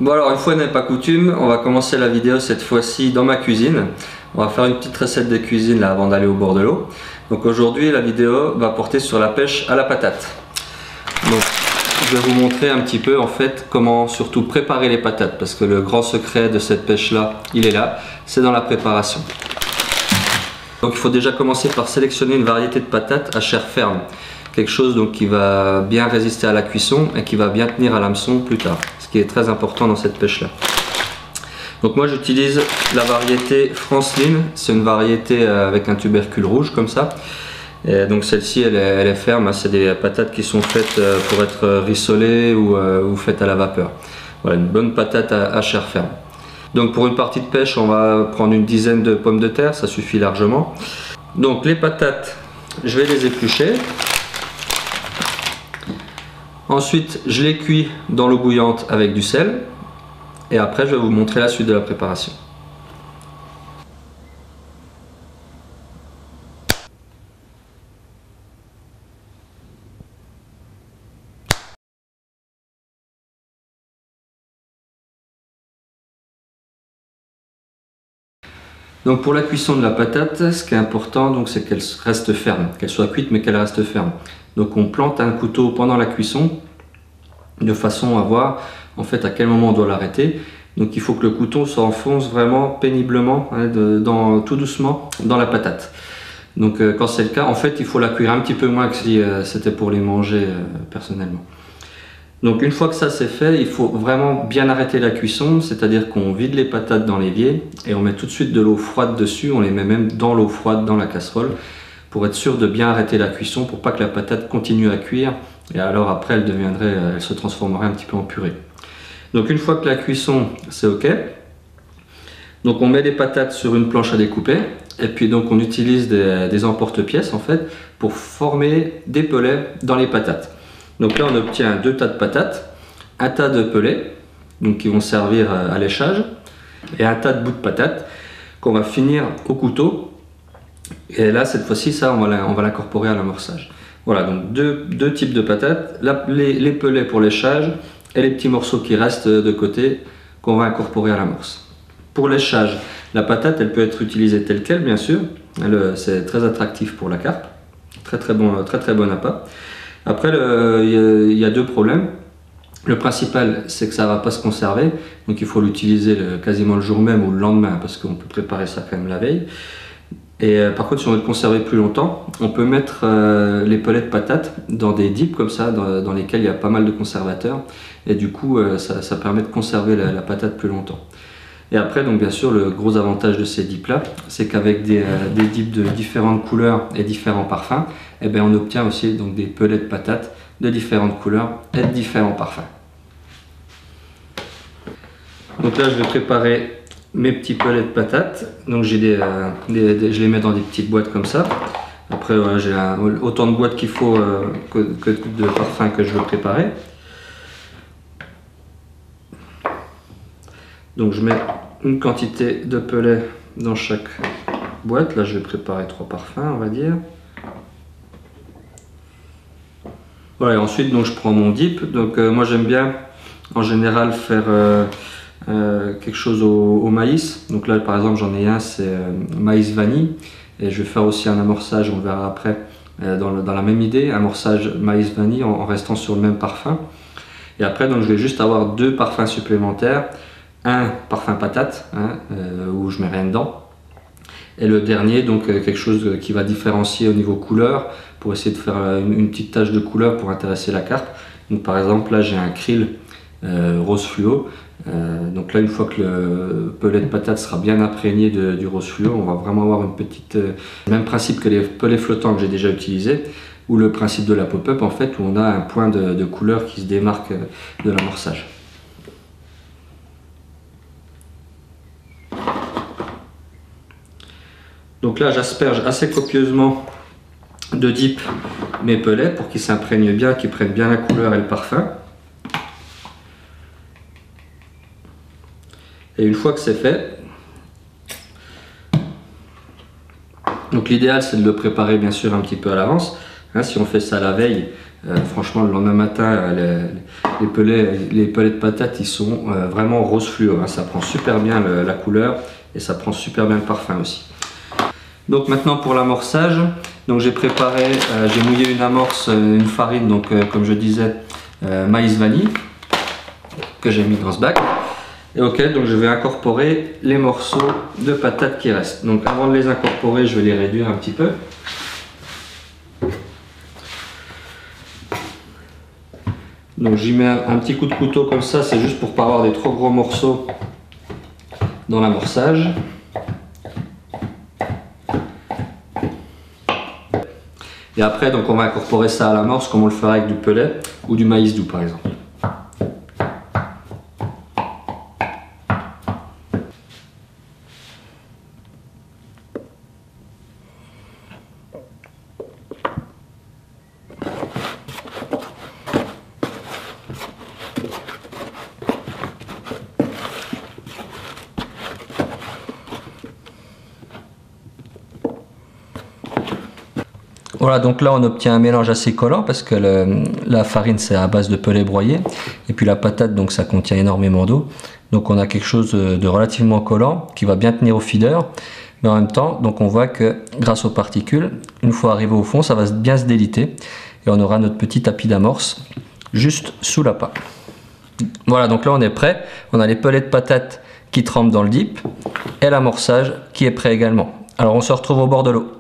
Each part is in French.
Bon alors une fois n'est pas coutume, on va commencer la vidéo cette fois-ci dans ma cuisine. On va faire une petite recette de cuisine là avant d'aller au bord de l'eau. Donc aujourd'hui la vidéo va porter sur la pêche à la patate. Donc je vais vous montrer un petit peu en fait comment surtout préparer les patates, parce que le grand secret de cette pêche là, il est là, c'est dans la préparation. Donc il faut déjà commencer par sélectionner une variété de patates à chair ferme. Quelque chose donc qui va bien résister à la cuisson et qui va bien tenir à l'hameçon plus tard, ce qui est très important dans cette pêche là. Donc moi j'utilise la variété Franceline, c'est une variété avec un tubercule rouge comme ça. Et donc celle-ci elle est ferme, c'est des patates qui sont faites pour être rissolées ou faites à la vapeur. Voilà, une bonne patate à chair ferme. Donc pour une partie de pêche on va prendre une dizaine de pommes de terre, ça suffit largement. Donc les patates, je vais les éplucher. Ensuite, je les cuis dans l'eau bouillante avec du sel. Et après, je vais vous montrer la suite de la préparation. Donc pour la cuisson de la patate, ce qui est important, c'est qu'elle reste ferme, qu'elle soit cuite mais qu'elle reste ferme. Donc on plante un couteau pendant la cuisson de façon à voir en fait à quel moment on doit l'arrêter. Donc il faut que le couteau s'enfonce vraiment péniblement, tout doucement dans la patate. Donc quand c'est le cas, en fait il faut la cuire un petit peu moins que si c'était pour les manger personnellement. Donc une fois que ça c'est fait, il faut vraiment bien arrêter la cuisson, c'est-à-dire qu'on vide les patates dans l'évier et on met tout de suite de l'eau froide dessus, on les met même dans l'eau froide dans la casserole pour être sûr de bien arrêter la cuisson pour pas que la patate continue à cuire et alors après elle se transformerait un petit peu en purée. Donc une fois que la cuisson c'est ok, donc on met les patates sur une planche à découper et puis donc on utilise des emporte-pièces en fait pour former des pellets dans les patates. Donc là on obtient 2 tas de patates, un tas de pellets donc qui vont servir à léchage et un tas de bouts de patates qu'on va finir au couteau. Et là cette fois-ci on va l'incorporer à l'amorçage. Voilà, donc deux types de patates, les pellets pour léchage et les petits morceaux qui restent de côté qu'on va incorporer à l'amorce. Pour léchage, la patate elle peut être utilisée telle quelle bien sûr, c'est très attractif pour la carpe, très bon appât. Après il y a 2 problèmes. Le principal c'est que ça ne va pas se conserver, donc il faut l'utiliser quasiment le jour même ou le lendemain parce qu'on peut préparer ça quand même la veille. Et par contre si on veut le conserver plus longtemps, on peut mettre les pellets de patates dans des dips comme ça, dans lesquels il y a pas mal de conservateurs et du coup ça permet de conserver la patate plus longtemps. Et après donc bien sûr le gros avantage de ces dips là, c'est qu'avec des dips de différentes couleurs et différents parfums, et bien on obtient aussi donc des pellets de patates de différentes couleurs et de différents parfums. Donc là je vais préparer mes petits pellets de patates, donc je les mets dans des petites boîtes comme ça. Après voilà, j'ai autant de boîtes qu'il faut que de parfums que je veux préparer. Donc je mets une quantité de pellets dans chaque boîte. Là je vais préparer 3 parfums on va dire. Voilà, et ensuite donc je prends mon dip. Donc moi j'aime bien en général faire quelque chose au maïs. Donc là par exemple j'en ai un, c'est maïs vanille. Et je vais faire aussi un amorçage, on verra après, dans la même idée, amorçage maïs vanille en restant sur le même parfum. Et après donc je vais juste avoir 2 parfums supplémentaires. Un parfum patate, où je mets rien dedans. Et le dernier, donc quelque chose qui va différencier au niveau couleur, pour essayer de faire une petite tache de couleur pour intéresser la carpe. Donc par exemple là j'ai un krill rose fluo. Donc là une fois que le pellet de patate sera bien imprégné du rose fluo, on va vraiment avoir une petite... même principe que les pellets flottants que j'ai déjà utilisés, ou le principe de la pop-up en fait, où on a un point de couleur qui se démarque de l'amorçage. Donc là j'asperge assez copieusement de dip mes pellets pour qu'ils s'imprègnent bien, qu'ils prennent bien la couleur et le parfum. Et une fois que c'est fait, donc l'idéal c'est de le préparer bien sûr un petit peu à l'avance. Si on fait ça la veille, Franchement, le lendemain matin, les pelets de patates, ils sont vraiment rose fluo, hein. Ça prend super bien la couleur et ça prend super bien le parfum aussi. Donc maintenant pour l'amorçage, donc j'ai préparé, j'ai mouillé une amorce, une farine, donc comme je disais, maïs vanille, que j'ai mis dans ce bac. Et ok, donc je vais incorporer les morceaux de patates qui restent. Donc avant de les incorporer, je vais les réduire un petit peu. Donc j'y mets un petit coup de couteau comme ça, c'est juste pour pas avoir des trop gros morceaux dans l'amorçage. Et après, donc on va incorporer ça à l'amorce comme on le ferait avec du pelet ou du maïs doux par exemple. Voilà, donc là on obtient un mélange assez collant parce que la farine c'est à base de pellet broyé et puis la patate donc ça contient énormément d'eau. Donc on a quelque chose de relativement collant qui va bien tenir au feeder, mais en même temps donc on voit que grâce aux particules, une fois arrivé au fond ça va bien se déliter et on aura notre petit tapis d'amorce juste sous l'appât. Voilà, donc là on est prêt, on a les pellets de patates qui trempent dans le dip et l'amorçage qui est prêt également. Alors on se retrouve au bord de l'eau.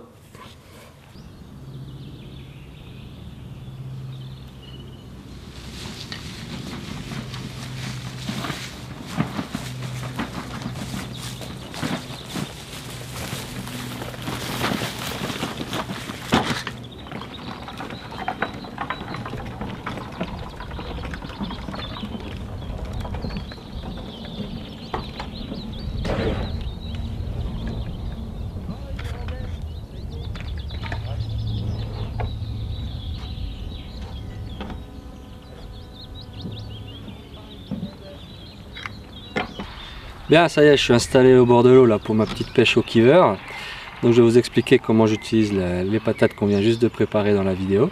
Bien, ça y est, je suis installé au bord de l'eau là pour ma petite pêche au kiver. Donc je vais vous expliquer comment j'utilise les patates qu'on vient juste de préparer dans la vidéo.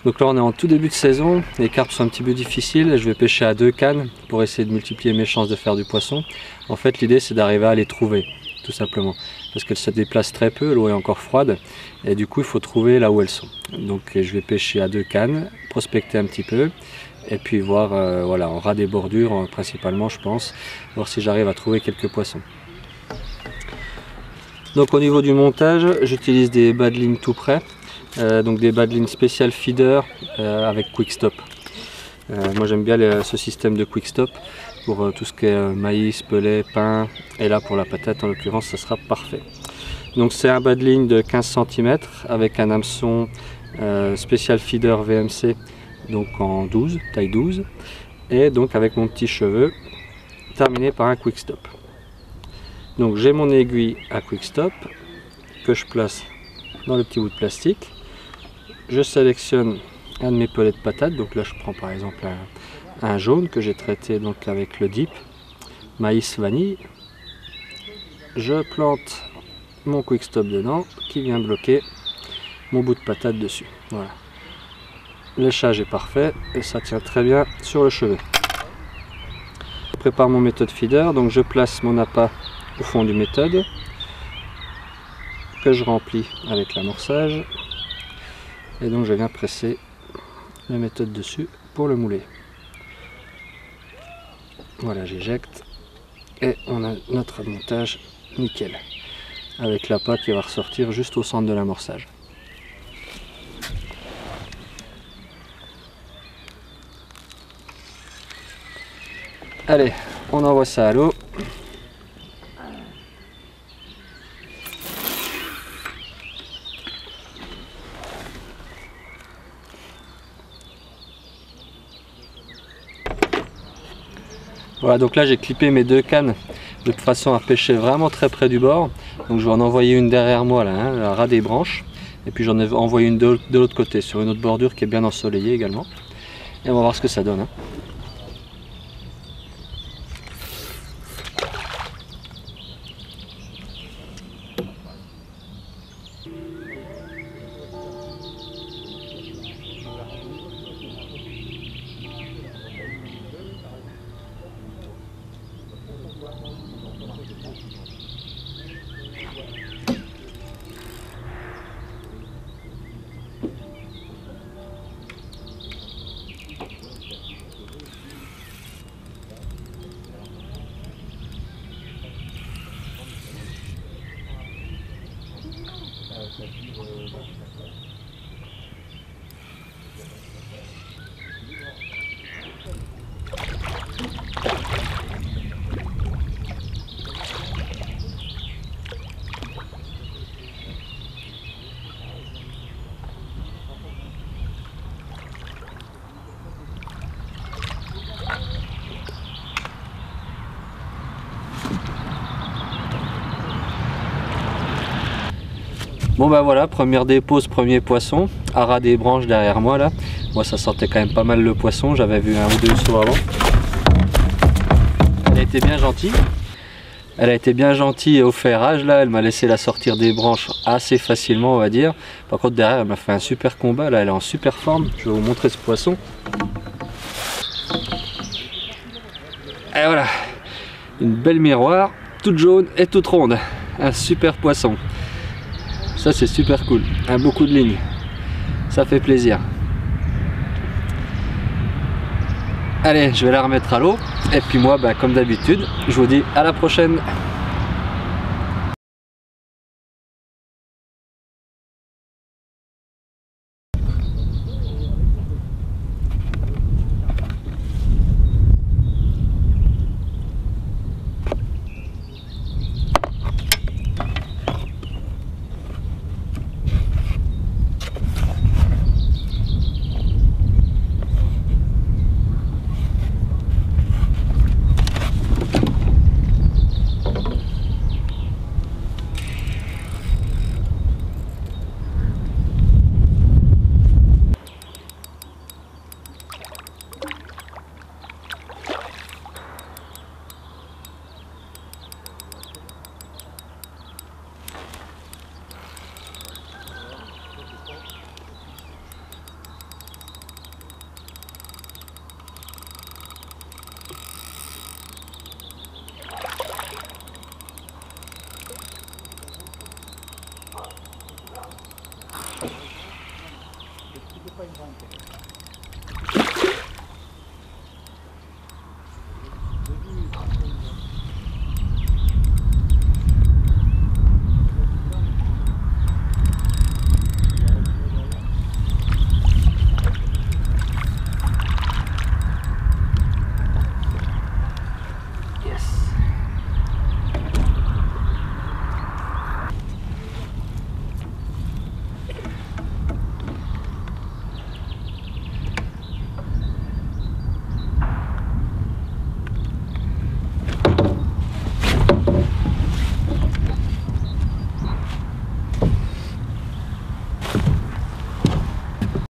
Donc là on est en tout début de saison, les carpes sont un petit peu difficiles, je vais pêcher à 2 cannes pour essayer de multiplier mes chances de faire du poisson. En fait l'idée c'est d'arriver à les trouver, tout simplement, parce qu'elles se déplacent très peu, l'eau est encore froide, et du coup il faut trouver là où elles sont. Donc je vais pêcher à 2 cannes, prospecter un petit peu, et puis voir, voilà, en ras des bordures principalement je pense, voir si j'arrive à trouver quelques poissons. Donc au niveau du montage, j'utilise des badlings tout prêts, donc des badlings spécial feeder avec quick stop. Moi j'aime bien ce système de quick stop pour tout ce qui est maïs, pellet, pain, et là pour la patate en l'occurrence ça sera parfait. Donc c'est un badling de 15 cm avec un hameçon spécial feeder VMC, donc en 12, taille 12, et donc avec mon petit cheveu terminé par un quick stop. Donc j'ai mon aiguille à quick stop que je place dans le petit bout de plastique. Je sélectionne un de mes pellets de patates, donc là je prends par exemple un jaune que j'ai traité donc avec le dip maïs vanille. Je plante mon quick stop dedans qui vient bloquer mon bout de patate dessus. Voilà. Léchage est parfait et ça tient très bien sur le cheveu. Je prépare mon méthode feeder, donc je place mon appât au fond du méthode que je remplis avec l'amorçage et donc je viens presser la méthode dessus pour le mouler. Voilà, j'éjecte et on a notre montage nickel avec l'appât qui va ressortir juste au centre de l'amorçage. Allez, on envoie ça à l'eau. Voilà, donc là j'ai clippé mes 2 cannes de façon à pêcher vraiment très près du bord. Donc je vais en envoyer une derrière moi là, hein, à ras des branches. Et puis j'en ai envoyé une de l'autre côté, sur une autre bordure qui est bien ensoleillée également. Et on va voir ce que ça donne. Hein. Bon bah voilà, première dépose, premier poisson, à ras des branches derrière moi là. Moi ça sentait quand même pas mal le poisson, j'avais vu un ou deux sauts avant. Elle a été bien gentille. Elle a été bien gentille au ferrage là, elle m'a laissé la sortir des branches assez facilement on va dire. Par contre derrière elle m'a fait un super combat, là elle est en super forme, je vais vous montrer ce poisson. Et voilà, une belle miroir, toute jaune et toute ronde, un super poisson. Ça c'est super cool, un beau coup de ligne, ça fait plaisir. Allez, je vais la remettre à l'eau et puis moi bah, comme d'habitude, je vous dis à la prochaine.